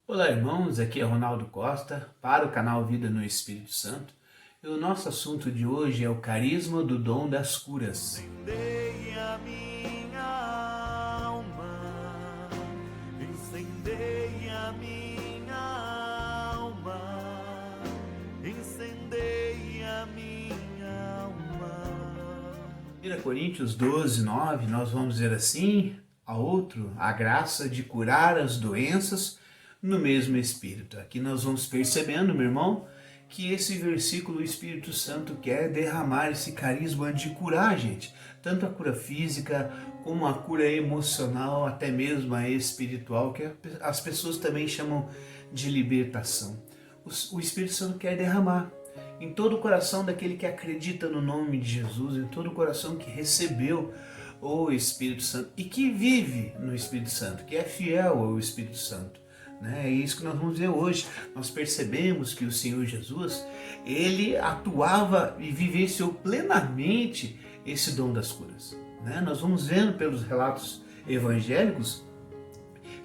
Olá, irmãos, aqui é Ronaldo Costa para o canal Vida no Espírito Santo. E o nosso assunto de hoje é o carisma do dom das curas. Incendei a minha alma, incendei a minha alma, incendei a minha alma. 1 Coríntios 12, 9, nós vamos ver assim: a outro a graça de curar as doenças no mesmo Espírito. Aqui nós vamos percebendo, meu irmão, que esse versículo o Espírito Santo quer derramar esse carisma de curar a gente, tanto a cura física como a cura emocional, até mesmo a espiritual, que as pessoas também chamam de libertação. O Espírito Santo quer derramar em todo o coração daquele que acredita no nome de Jesus, em todo o coração que recebeu o Espírito Santo e que vive no Espírito Santo, que é fiel ao Espírito Santo. É isso que nós vamos ver hoje. Nós percebemos que o Senhor Jesus, ele atuava e vivenciou plenamente esse dom das curas. Nós vamos vendo pelos relatos evangélicos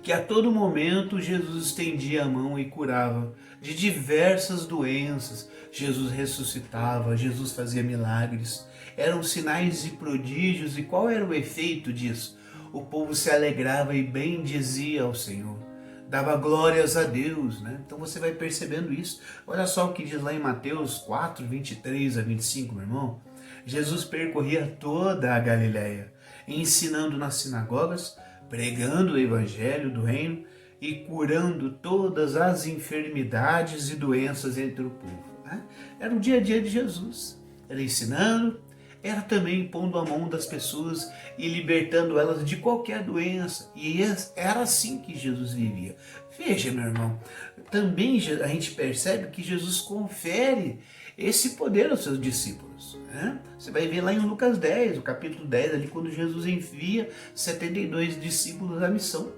que a todo momento Jesus estendia a mão e curava de diversas doenças. Jesus ressuscitava, Jesus fazia milagres. Eram sinais e prodígios. E qual era o efeito disso? O povo se alegrava e bendizia ao Senhor, dava glórias a Deus, Então você vai percebendo isso. Olha só o que diz lá em Mateus 4, 23 a 25, meu irmão. Jesus percorria toda a Galileia, ensinando nas sinagogas, pregando o evangelho do reino e curando todas as enfermidades e doenças entre o povo. Era o dia a dia de Jesus. Era ensinando, era também pondo a mão das pessoas e libertando elas de qualquer doença. E era assim que Jesus vivia. Veja, meu irmão, também a gente percebe que Jesus confere esse poder aos seus discípulos. Você vai ver lá em Lucas 10, o capítulo 10, ali quando Jesus envia 72 discípulos à missão.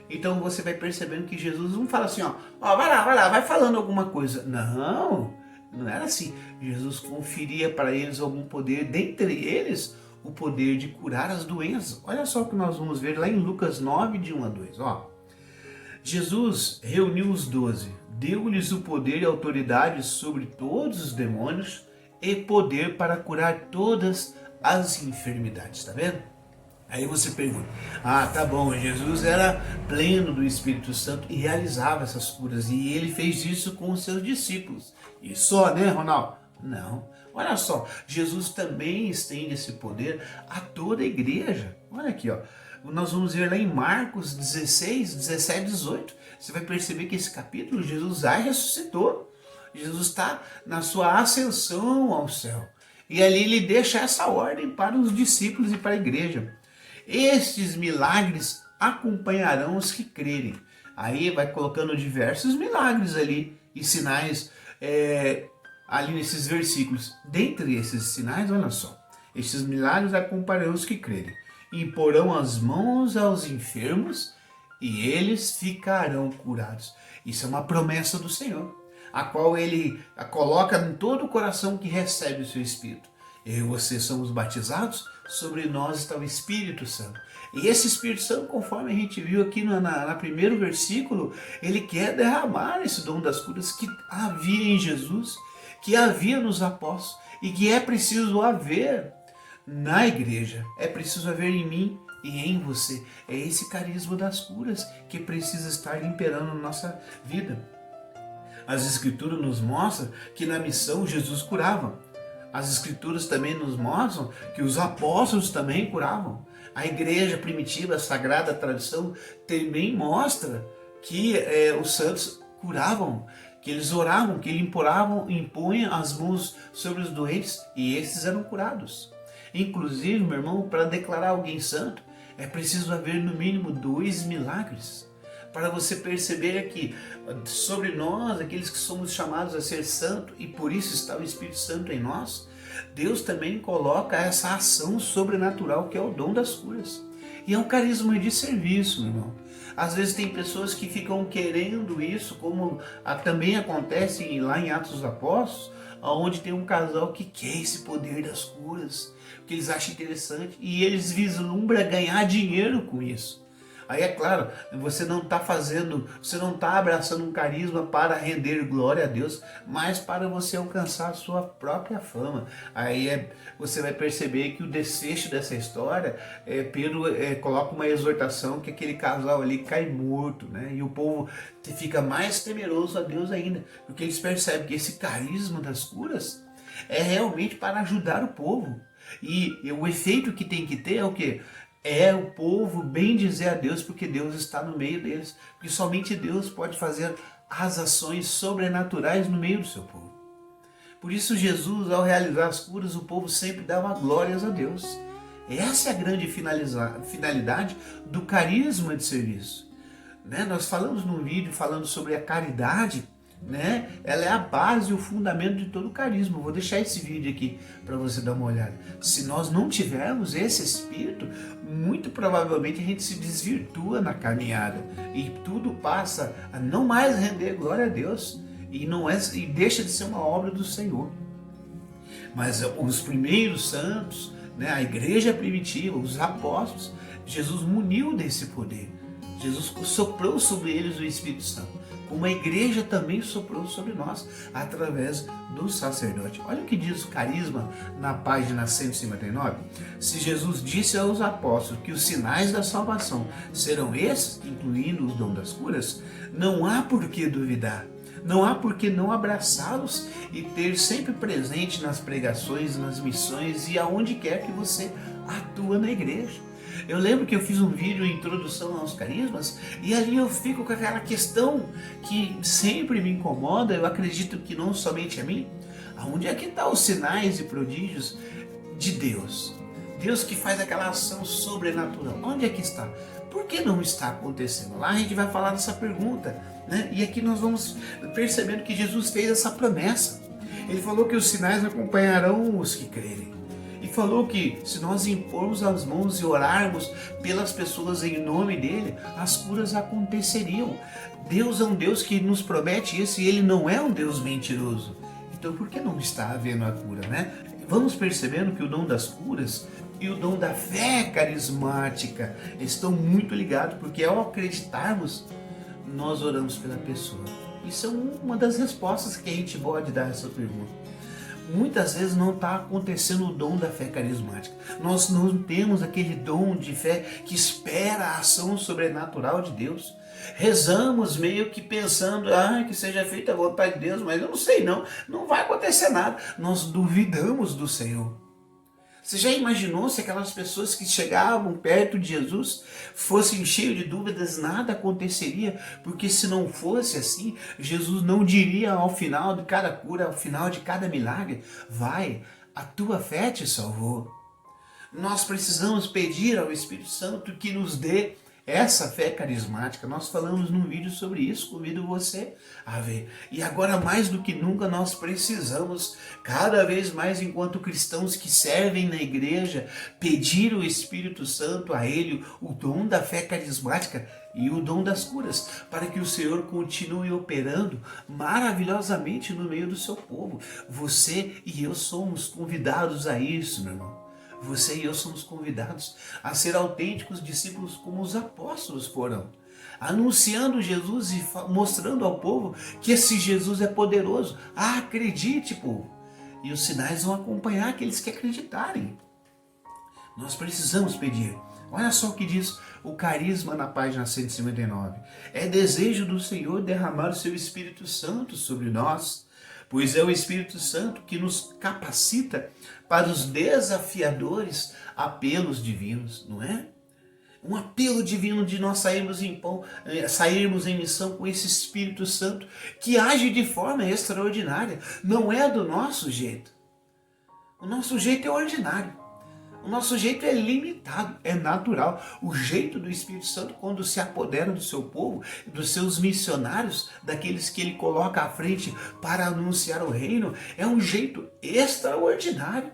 Então você vai percebendo que Jesus não fala assim, vai lá, vai falando alguma coisa. Não era assim. Jesus conferia para eles algum poder, dentre eles o poder de curar as doenças. Olha só o que nós vamos ver lá em Lucas 9, de 1 a 2. Jesus reuniu os 12, deu-lhes o poder e autoridade sobre todos os demônios e poder para curar todas as enfermidades. Está vendo? Aí você pergunta, tá bom, Jesus era pleno do Espírito Santo e realizava essas curas, e ele fez isso com os seus discípulos. E só, né, Ronaldo? Não. Olha só, Jesus também estende esse poder a toda a igreja. Olha aqui, nós vamos ver lá em Marcos 16, 17, 18. Você vai perceber que esse capítulo, Jesus já ressuscitou. Jesus está na sua ascensão ao céu. E ali ele deixa essa ordem para os discípulos e para a igreja. Estes milagres acompanharão os que crerem. Aí vai colocando diversos milagres ali e sinais ali nesses versículos. Dentre esses sinais, olha só, estes milagres acompanharão os que crerem. Imporão as mãos aos enfermos e eles ficarão curados. Isso é uma promessa do Senhor, a qual ele coloca em todo o coração que recebe o seu Espírito. Eu e você somos batizados, sobre nós está o Espírito Santo. E esse Espírito Santo, conforme a gente viu aqui na primeiro versículo, ele quer derramar esse dom das curas que havia em Jesus, que havia nos apóstolos e que é preciso haver na igreja, é preciso haver em mim e em você. É esse carisma das curas que precisa estar imperando na nossa vida. As Escrituras nos mostram que na missão Jesus curava. As Escrituras também nos mostram que os apóstolos também curavam. A igreja primitiva, a sagrada tradição, também mostra que os santos curavam, que eles oravam, que eles impunham as mãos sobre os doentes e esses eram curados. Inclusive, meu irmão, para declarar alguém santo, é preciso haver no mínimo 2 milagres. Para você perceber que sobre nós, aqueles que somos chamados a ser santo, e por isso está o Espírito Santo em nós, Deus também coloca essa ação sobrenatural que é o dom das curas. E é um carisma de serviço, meu irmão. Às vezes tem pessoas que ficam querendo isso, como também acontece lá em Atos dos Apóstolos, onde tem um casal que quer esse poder das curas, que eles acham interessante, e eles vislumbram ganhar dinheiro com isso. Aí é claro, você não está abraçando um carisma para render glória a Deus, mas para você alcançar a sua própria fama. Você vai perceber que o desfecho dessa história, Pedro coloca uma exortação que aquele casal ali cai morto, né? E o povo fica mais temeroso a Deus ainda, porque eles percebem que esse carisma das curas é realmente para ajudar o povo. E o efeito que tem que ter é o quê? É o povo bem dizer a Deus, porque Deus está no meio deles. Porque somente Deus pode fazer as ações sobrenaturais no meio do seu povo. Por isso Jesus, ao realizar as curas, o povo sempre dava glórias a Deus. Essa é a grande finalidade do carisma de serviço. Né? Nós falamos num vídeo falando sobre a caridade, né? Ela é a base e o fundamento de todo o carisma. Vou deixar esse vídeo aqui para você dar uma olhada. Se nós não tivermos esse espírito, muito provavelmente a gente se desvirtua na caminhada e tudo passa a não mais render glória a Deus e deixa de ser uma obra do Senhor. Mas os primeiros santos, né, a igreja primitiva, os apóstolos, Jesus muniu desse poder. Jesus soprou sobre eles o Espírito Santo. Como a igreja também soprou sobre nós, através do sacerdote. Olha o que diz o carisma na página 159. Se Jesus disse aos apóstolos que os sinais da salvação serão esses, incluindo os dons das curas, não há por que duvidar. Não há por que não abraçá-los e ter sempre presente nas pregações, nas missões e aonde quer que você atua na igreja. Eu lembro que eu fiz um vídeo introdução aos carismas e ali eu fico com aquela questão que sempre me incomoda, eu acredito que não somente a mim. Aonde é que estão os sinais e prodígios de Deus? Deus que faz aquela ação sobrenatural. Onde é que está? Por que não está acontecendo? Lá a gente vai falar dessa pergunta, né? E aqui nós vamos percebendo que Jesus fez essa promessa. Ele falou que os sinais acompanharão os que crerem. E falou que se nós impormos as mãos e orarmos pelas pessoas em nome dele, as curas aconteceriam. Deus é um Deus que nos promete isso e ele não é um Deus mentiroso. Então por que não está havendo a cura, né? Vamos percebendo que o dom das curas e o dom da fé carismática estão muito ligados, porque ao acreditarmos, nós oramos pela pessoa. Isso é uma das respostas que a gente pode dar a essa pergunta. Muitas vezes não está acontecendo o dom da fé carismática. Nós não temos aquele dom de fé que espera a ação sobrenatural de Deus. Rezamos meio que pensando, que seja feita a vontade de Deus, mas eu não sei não vai acontecer nada. Nós duvidamos do Senhor. Você já imaginou se aquelas pessoas que chegavam perto de Jesus fossem cheios de dúvidas, nada aconteceria? Porque se não fosse assim, Jesus não diria ao final de cada cura, ao final de cada milagre, vai, a tua fé te salvou. Nós precisamos pedir ao Espírito Santo que nos dê essa fé carismática. Nós falamos num vídeo sobre isso, convido você a ver. E agora mais do que nunca nós precisamos, cada vez mais enquanto cristãos que servem na igreja, pedir o Espírito Santo a Ele, o dom da fé carismática e o dom das curas, para que o Senhor continue operando maravilhosamente no meio do seu povo. Você e eu somos convidados a isso, meu irmão. Você e eu somos convidados a ser autênticos discípulos como os apóstolos foram, anunciando Jesus e mostrando ao povo que esse Jesus é poderoso. Acredite, povo! E os sinais vão acompanhar aqueles que acreditarem. Nós precisamos pedir. Olha só o que diz o carisma na página 159. É desejo do Senhor derramar o seu Espírito Santo sobre nós, pois é o Espírito Santo que nos capacita para os desafiadores apelos divinos, não é? Um apelo divino de nós sairmos em missão com esse Espírito Santo que age de forma extraordinária. Não é do nosso jeito. O nosso jeito é ordinário. O nosso jeito é limitado, é natural. O jeito do Espírito Santo, quando se apodera do seu povo, dos seus missionários, daqueles que ele coloca à frente para anunciar o reino, é um jeito extraordinário.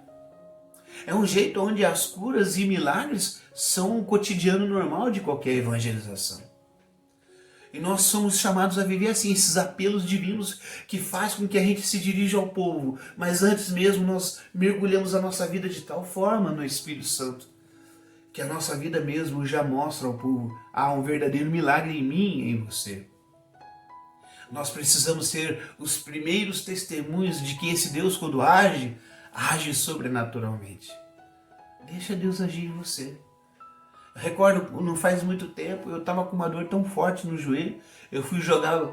É um jeito onde as curas e milagres são um cotidiano normal de qualquer evangelização. E nós somos chamados a viver assim, esses apelos divinos que faz com que a gente se dirija ao povo. Mas antes mesmo nós mergulhamos a nossa vida de tal forma no Espírito Santo, que a nossa vida mesmo já mostra ao povo, há um verdadeiro milagre em mim e em você. Nós precisamos ser os primeiros testemunhos de que esse Deus, quando age, age sobrenaturalmente. Deixa Deus agir em você. Eu recordo, não faz muito tempo, eu estava com uma dor tão forte no joelho, eu fui jogar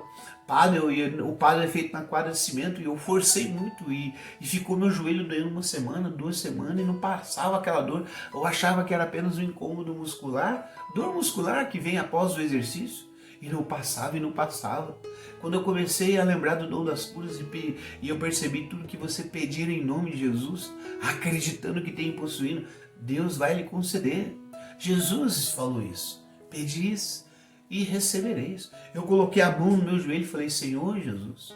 pádel, e o pádel é feito na quadra de cimento, e eu forcei muito, e ficou meu joelho doendo 1 semana, 2 semanas, e não passava aquela dor. Eu achava que era apenas um incômodo muscular, dor muscular que vem após o exercício, e não passava, e não passava. Quando eu comecei a lembrar do dom das curas, e eu percebi tudo que você pedir em nome de Jesus, acreditando que tem possuindo, Deus vai lhe conceder. Jesus falou isso: pedis e recebereis. Eu coloquei a mão no meu joelho e falei: Senhor Jesus,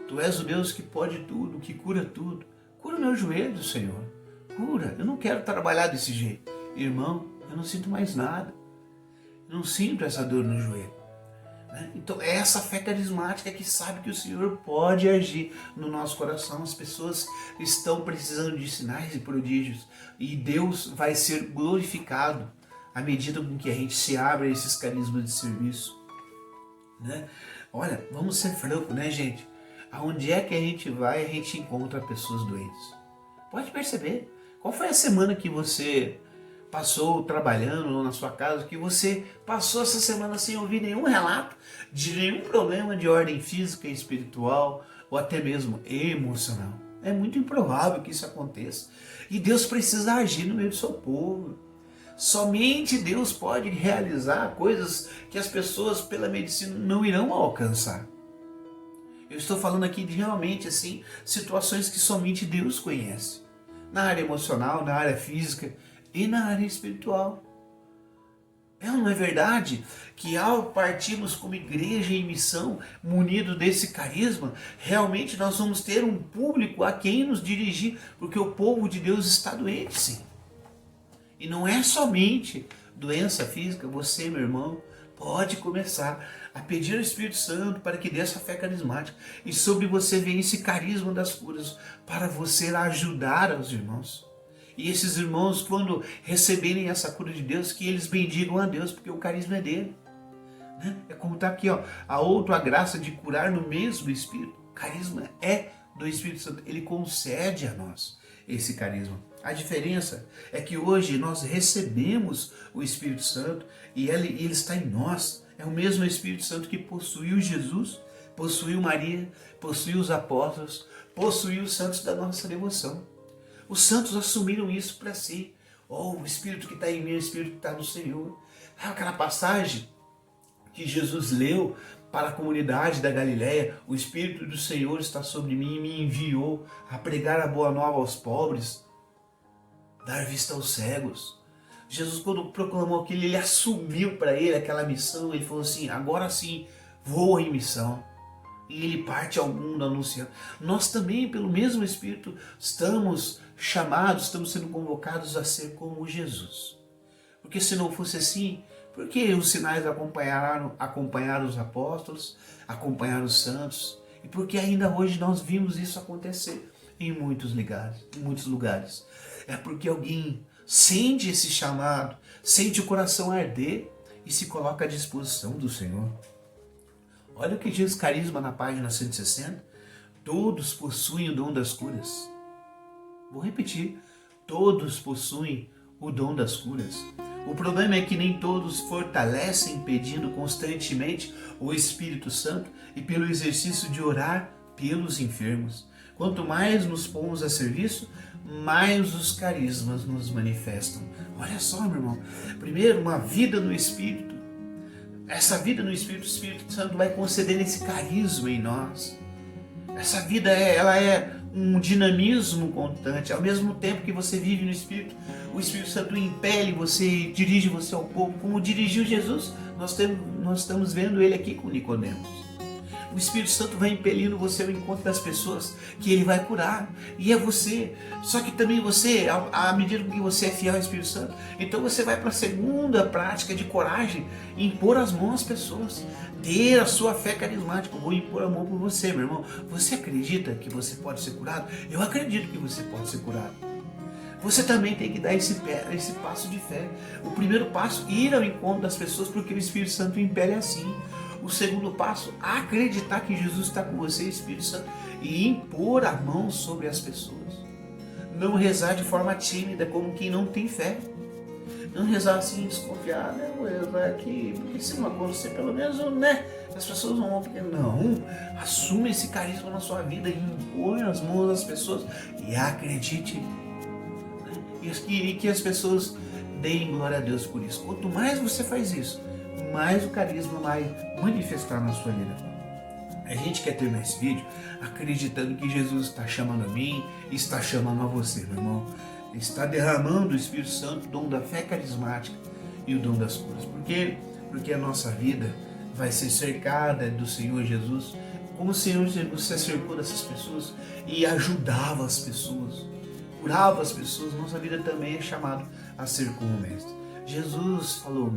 Tu és o Deus que pode tudo, que cura tudo. Cura o meu joelho, Senhor. Cura. Eu não quero trabalhar desse jeito. Irmão, eu não sinto mais nada. Eu não sinto essa dor no joelho. Então é essa fé carismática que sabe que o Senhor pode agir no nosso coração. As pessoas estão precisando de sinais e prodígios, e Deus vai ser glorificado à medida com que a gente se abre a esses carismas de serviço. Olha, vamos ser francos, gente? Aonde é que a gente vai, a gente encontra pessoas doentes. Pode perceber. Qual foi a semana que você passou trabalhando na sua casa, que você passou essa semana sem ouvir nenhum relato de nenhum problema de ordem física e espiritual, ou até mesmo emocional? É muito improvável que isso aconteça. E Deus precisa agir no meio do seu povo. Somente Deus pode realizar coisas que as pessoas pela medicina não irão alcançar. Eu estou falando aqui de realmente assim, situações que somente Deus conhece. Na área emocional, na área física e na área espiritual. Não é verdade que ao partirmos como igreja em missão, munido desse carisma, realmente nós vamos ter um público a quem nos dirigir, porque o povo de Deus está doente, sim. E não é somente doença física. Você, meu irmão, pode começar a pedir ao Espírito Santo para que dê essa fé carismática, e sobre você vem esse carisma das curas para você ajudar os irmãos. E esses irmãos, quando receberem essa cura de Deus, que eles bendigam a Deus, porque o carisma é dele. É como está aqui, a outra graça de curar no mesmo Espírito. O carisma é do Espírito Santo, ele concede a nós esse carisma. A diferença é que hoje nós recebemos o Espírito Santo e ele está em nós. É o mesmo Espírito Santo que possuiu Jesus, possuiu Maria, possuiu os apóstolos, possuiu os santos da nossa devoção. Os santos assumiram isso para si. O Espírito que está em mim é o Espírito que está no Senhor. Aquela passagem que Jesus leu para a comunidade da Galileia: o Espírito do Senhor está sobre mim e me enviou a pregar a boa nova aos pobres, dar vista aos cegos. Jesus, quando proclamou aquilo, ele assumiu para ele aquela missão. Ele falou assim: agora sim, vou em missão. E ele parte ao mundo anunciando. Nós também, pelo mesmo Espírito, estamos chamados, estamos sendo convocados a ser como Jesus. Porque se não fosse assim, por que os sinais acompanharam os apóstolos, acompanharam os santos? E por que ainda hoje nós vimos isso acontecer em muitos lugares? É porque alguém sente esse chamado, sente o coração arder e se coloca à disposição do Senhor. Olha o que diz Carisma na página 160. Todos possuem o dom das curas. Vou repetir. Todos possuem o dom das curas. O problema é que nem todos fortalecem pedindo constantemente o Espírito Santo e pelo exercício de orar pelos enfermos. Quanto mais nos pomos a serviço, mais os carismas nos manifestam. Olha só, meu irmão. Primeiro, uma vida no Espírito. Essa vida no Espírito, o Espírito Santo vai conceder esse carisma em nós. Essa vida ela é um dinamismo constante. Ao mesmo tempo que você vive no Espírito, o Espírito Santo impele você, dirige você ao povo, como dirigiu Jesus. Nós estamos vendo ele aqui com Nicodemos. O Espírito Santo vai impelindo você ao encontro das pessoas que ele vai curar. E é você. Só que também você, à medida que você é fiel ao Espírito Santo, então você vai para a segunda prática de coragem, impor as mãos às pessoas. Ter a sua fé carismática. Eu vou impor a mão por você, meu irmão. Você acredita que você pode ser curado? Eu acredito que você pode ser curado. Você também tem que dar esse passo de fé. O primeiro passo, ir ao encontro das pessoas, porque o Espírito Santo impele assim. O segundo passo, acreditar que Jesus está com você, Espírito Santo, e impor a mão sobre as pessoas. Não rezar de forma tímida, como quem não tem fé. Não rezar assim, desconfiado, vou rezar aqui, porque se não acontecer, pelo menos, né, as pessoas vão... Não, assuma esse carisma na sua vida, impõe as mãos das pessoas e acredite. E que as pessoas deem glória a Deus por isso. Quanto mais você faz isso, mais o carisma vai manifestar na sua vida. A gente quer terminar esse vídeo acreditando que Jesus está chamando a mim e está chamando a você, meu irmão. Está derramando o Espírito Santo, o dom da fé carismática e o dom das curas. Por quê? Porque a nossa vida vai ser cercada do Senhor Jesus, como o Senhor Jesus se cercou dessas pessoas e ajudava as pessoas, curava as pessoas. Nossa vida também é chamada a ser como o Mestre. Jesus falou: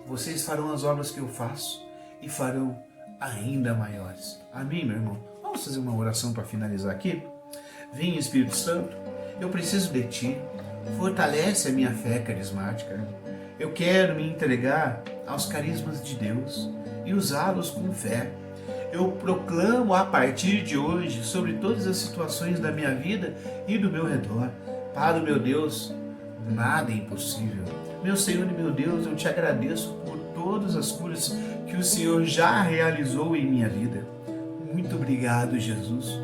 vocês farão as obras que eu faço e farão ainda maiores. Amém, meu irmão? Vamos fazer uma oração para finalizar aqui? Vem, Espírito Santo, eu preciso de Ti, fortalece a minha fé carismática. Eu quero me entregar aos carismas de Deus e usá-los com fé. Eu proclamo a partir de hoje sobre todas as situações da minha vida e do meu redor. Para o meu Deus, nada é impossível. Meu Senhor e meu Deus, eu te agradeço por todas as curas que o Senhor já realizou em minha vida. Muito obrigado, Jesus.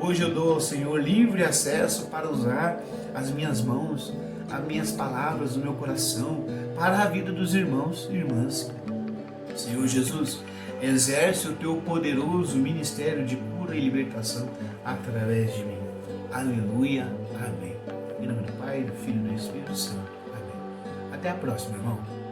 Hoje eu dou ao Senhor livre acesso para usar as minhas mãos, as minhas palavras, o meu coração, para a vida dos irmãos e irmãs. Senhor Jesus, exerce o teu poderoso ministério de cura e libertação através de mim. Aleluia, amém. Em nome do Pai, do Filho e do Espírito Santo. Amém. Até a próxima, irmão.